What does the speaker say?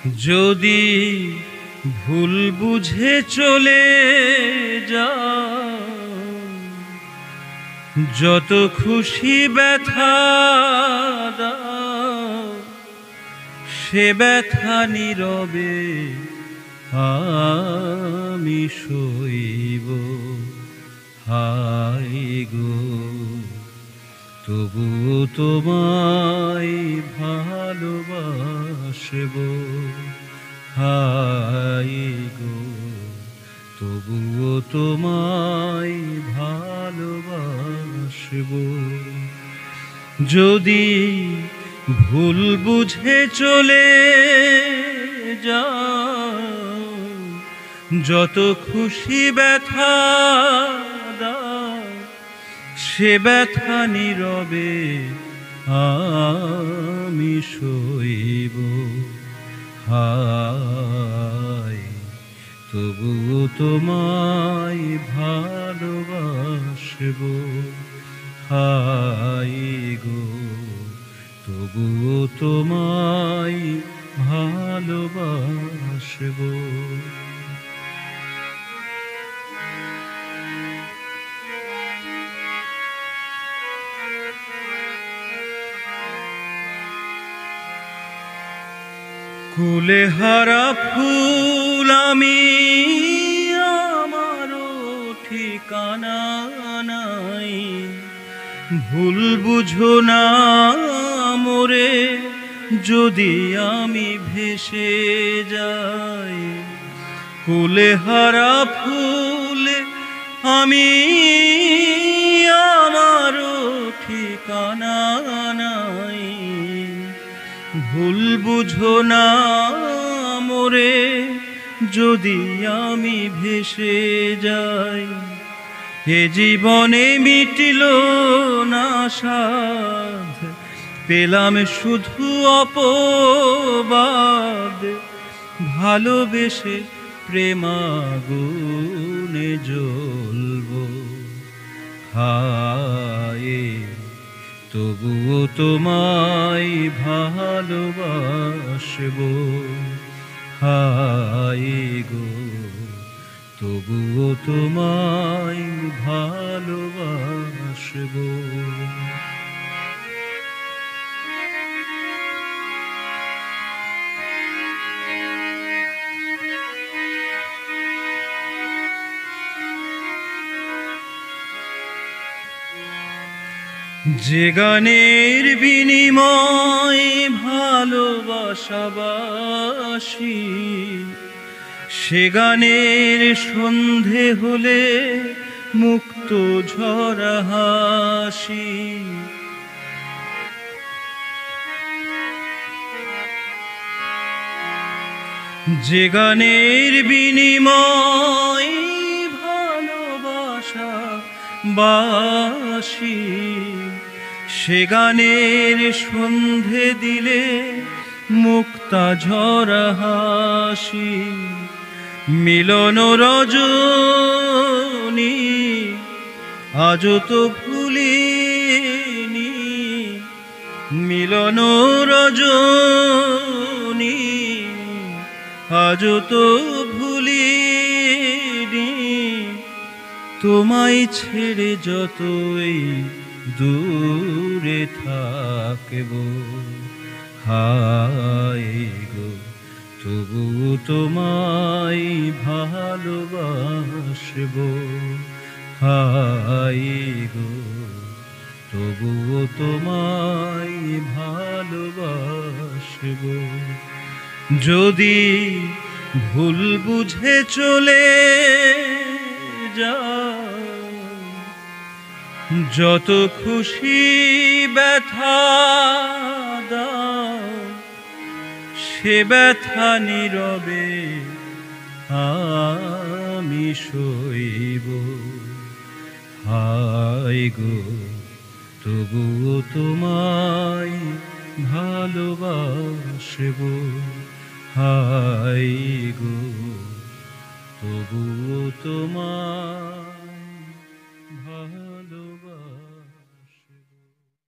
যদি ভুল বুঝে চলে যাও, যত খুশি ব্যথা দাও, সে ব্যথা নীরবে আমি সইব। হায় গো, তবুও তোমায় ভালোবাসব। হায় গো, তবুও তোমায় ভালোবাসব। যদি ভুল বুঝে চলে যাও, যত খুশি ব্যথা দাও, সে ব্যথা নীরবে আমি সইব। হায়, তবুও তোমায় ভালোবাসব। হায় গো, তবুও তোমায় ভালোবাসব। কুলেহারা ফুল আমি, আমারও ঠিকানা নাই। ভুল বুঝো না মোরে, যদি আমি ভেসে যাই। কুলেহারা ফুল আমি, আমারও ঠিকানা নাই। ভুল বুঝো না মোরে, যদি আমি ভেসে যাই। এ জীবনে মিটিল না সাধ, পেলাম শুধু অপবাদ। ভালোবেসে প্রেমাগুনে জ্বলব। হায়, তবুও তোমায় ভালোবাসব। হায় গো, তবুও তোমায় ভালোবাসব। যে গানের বিনিময় ভালোবাসাবাসি, সে গানের সন্ধে হলে মুক্ত ঝরা হাসি। যে গানের বিনিময় ভালোবাসা বাসি, সে গানের সন্ধে দিলে মুক্তা ঝরা হাসি। মিলন রজনী আজও তো ভুলিনি। মিলন রজনী আজও তো ভুলিনি। তোমায় ছেড়ে যতই দূরে থাকব। হায় গো, তবুও তোমায় ভালোবাসব। হায় গো, তবুও তোমায় ভালোবাসব। যদি ভুল বুঝে চলে যাও, যত খুশি ব্যথা দাও, সে ব্যথা নীরবে আমি সইব। হায় গো, তবুও তোমায় ভালোবাসব। হায় গো, তবুও তোমায়